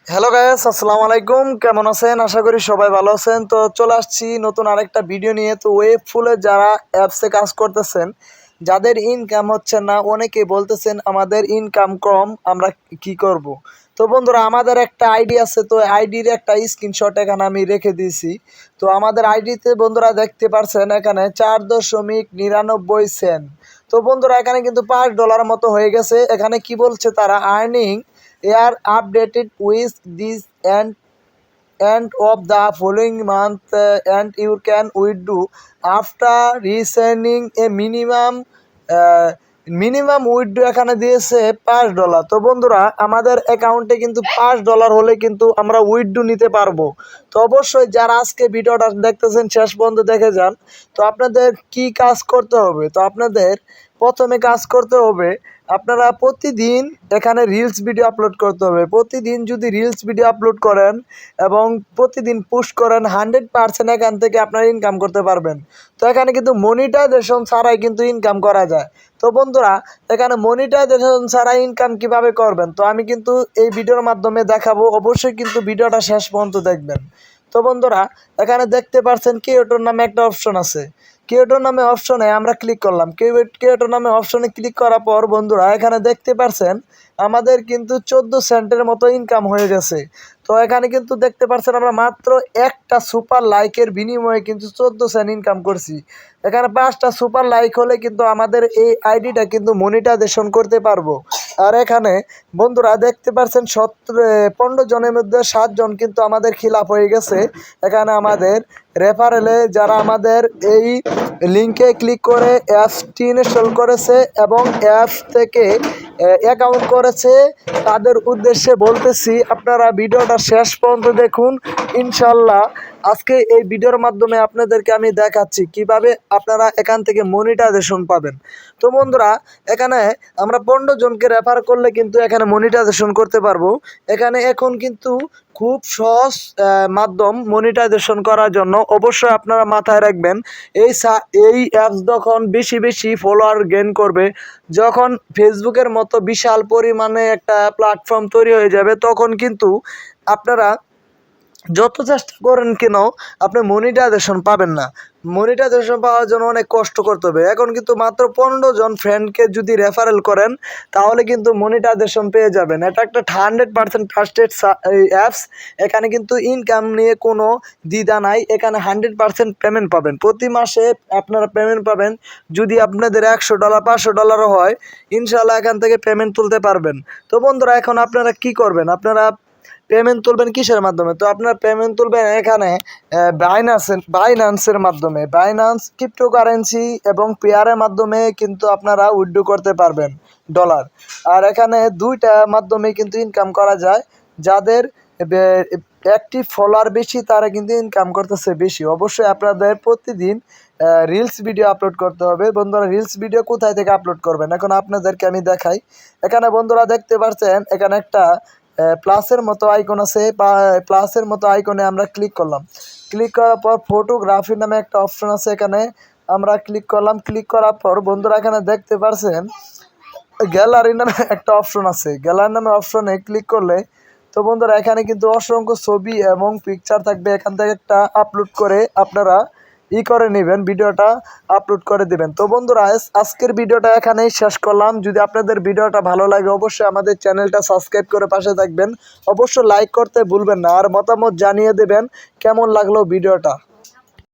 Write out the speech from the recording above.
Hello guys, আসসালামু আলাইকুম। কেমন আছেন? আশা করি সবাই ভালো আছেন। তো চলে আসছি নতুন আরেকটা ভিডিও নিয়ে। তো ওয়েব ফুলে যারা অ্যাপসে কাজ করতেছেন, যাদের ইনকাম হচ্ছে না, অনেকেই বলতেছেন আমাদের ইনকাম কম, আমরা কি করব। তো বন্ধুরা, আমাদের একটা আইডি আছে, তো আইডির একটা স্ক্রিনশট এখানে আমি রেখে দিয়েছি। তো আমাদের আইডিতে বন্ধুরা দেখতে পারছেন এখানে 4.99 সেন্ট। তো বন্ধুরা, এখানে কিন্তু $5 মতো হয়ে গেছে। এখানে কি বলছে তারা, earning are updated with this end of the following month, and you can withdraw after resigning a minimum withdraw এখানে দিয়েছে $5। তো বন্ধুরা, আমাদের অ্যাকাউন্টে কিন্তু $5 হলে কিন্তু আমরা উইথড্র নিতে পারবো। তো অবশ্যই যারা আজকে ভিডিওটা দেখতেছেন শেষ পর্যন্ত দেখে যান। তো আপনাদের কি কাজ করতে হবে? তো আপনাদের প্রথমে কাজ করতে হবে, আপনারা প্রতিদিন এখানে রিলস ভিডিও আপলোড করতে হবে। প্রতিদিন যদি রিলস ভিডিও আপলোড করেন এবং প্রতিদিন পোস্ট করেন, 100% এখান থেকে আপনারা ইনকাম করতে পারবেন। তো এখানে কিন্তু মনিটাইজেশন ছাড়াই কিন্তু ইনকাম করা যায়। তো বন্ধুরা, এখানে মনিটাইজেশন ছাড়া ইনকাম কিভাবে করবেন, তো আমি কিন্তু এই ভিডিওর মাধ্যমে দেখাবো। অবশ্যই কিন্তু ভিডিওটা শেষ পর্যন্ত দেখবেন। তো বন্ধুরা, এখানে দেখতে পাচ্ছেন ক্রিয়েটর নামে একটা অপশন আছে। ক্রিয়েটর নামে অপশনে আমরা ক্লিক করলাম। ক্রিয়েটর নামে অপশনে ক্লিক করার পর বন্ধুরা, এখানে দেখতে পাচ্ছেন আমাদের কিন্তু 14 সেন্টের মতো ইনকাম হয়ে গেছে। তো এখানে কিন্তু দেখতে পাচ্ছেন আমরা মাত্র একটা সুপার লাইকের বিনিময়ে কিন্তু 14 সেন্ট ইনকাম করছি। এখানে 5টা সুপার লাইক হলে কিন্তু আমাদের এই আইডিটা কিন্তু মনিটাইজেশন করতে পারবো। আর এখানে বন্ধুরা দেখতে পাচ্ছেন 15 জনের মধ্যে 7 জন কিন্তু আমাদের খিলাপ হয়ে গেছে। এখানে আমাদের রেফারেলে যারা আমাদের এই লিঙ্কে ক্লিক করে অ্যাপসটি ইনস্টল করেছে এবং অ্যাপস থেকে অ্যাকাউন্ট করেছে, তাদের উদ্দেশ্যে বলতেছি আপনারা ভিডিওটা শেষ পর্যন্ত দেখুন। ইনশাল্লাহ আজকে এই ভিডিওর মাধ্যমে আপনাদেরকে আমি দেখাচ্ছি কিভাবে আপনারা এখান থেকে মনিটাইজেশন পাবেন। তো বন্ধুরা, এখানে আমরা 15 জনকে রেফার করলে কিন্তু এখানে মনিটাইজেশন করতে পারবো। এখানে এখন কিন্তু খুব সহজ মাধ্যম মনিটাইজেশন করার জন্য। অবশ্যই আপনারা মাথায় রাখবেন, এই অ্যাপস যখন বেশি বেশি ফলোয়ার গেইন করবে, যখন ফেসবুকের মতো বিশাল পরিমাণে একটা প্ল্যাটফর্ম তৈরি হয়ে যাবে, তখন কিন্তু আপনারা যত চেষ্টা করেন কেন আপনি মনিটাইজেশন পাবেন না। মনিটাইজেশন পাওয়ার জন্য অনেক কষ্ট করতে হবে। এখন কিন্তু মাত্র 15 জন ফ্রেন্ডকে যদি রেফারেল করেন, তাহলে কিন্তু মনিটাইজেশন পেয়ে যাবেন। এটা একটা 100% ট্রাস্টেড অ্যাপস। এখানে কিন্তু ইনকাম নিয়ে কোনো দ্বিধা নাই। এখানে 100% পেমেন্ট পাবেন। প্রতি মাসে আপনারা পেমেন্ট পাবেন। যদি আপনাদের $100 $500 হয়, ইনশাল্লাহ এখান থেকে পেমেন্ট তুলতে পারবেন। তো বন্ধুরা, এখন আপনারা কি করবেন? আপনারা পেমেন্ট তুলবেন কিসের মাধ্যমে? তো আপনার পেমেন্ট তুলবেন এখানে বাইন্যান্সের মাধ্যমে। বাইন্যান্স ক্রিপ্টোকারেন্সি এবং পেয়ারের মাধ্যমে কিন্তু আপনারা উইথড্র করতে পারবেন ডলার। আর এখানে দুইটা মাধ্যমে কিন্তু ইনকাম করা যায়। যাদের অ্যাক্টিভ ফলোয়ার বেশি, তারা কিন্তু ইনকাম করতেছে বেশি। অবশ্যই আপনাদের প্রতিদিন রিলস ভিডিও আপলোড করতে হবে। বন্ধুরা, রিলস ভিডিও কোথায় থেকে আপলোড করবেন এখন আপনাদেরকে আমি দেখাই। এখানে বন্ধুরা দেখতে পাচ্ছেন এখানে একটা প্লাসের মতো আইকন আছে, বা প্লাসের মতো আইকনে আমরা ক্লিক করলাম। ক্লিক করার পর ফটোগ্রাফি নামে একটা অপশন আছে, এখানে আমরা ক্লিক করলাম। ক্লিক করার পর বন্ধুরা, এখানে দেখতে পাচ্ছেন গ্যালারি নামে একটা অপশন আছে। গ্যালারি নামে অপশনে ক্লিক করলে তো বন্ধুরা, এখানে কিন্তু অসংখ্য ছবি এবং পিকচার থাকবে। এখান থেকে একটা আপলোড করে আপনারা করে নেবেন, ভিডিওটা আপলোড করে দেবেন। তো বন্ধুরা, আজকের ভিডিওটা এখানেই শেষ করলাম। যদি আপনাদের ভিডিওটা ভালো লাগে, অবশ্যই আমাদের চ্যানেলটা সাবস্ক্রাইব করে পাশে থাকবেন। অবশ্যই লাইক করতে ভুলবেন না, আর মতামত জানিয়ে দেবেন কেমন লাগলো ভিডিওটা।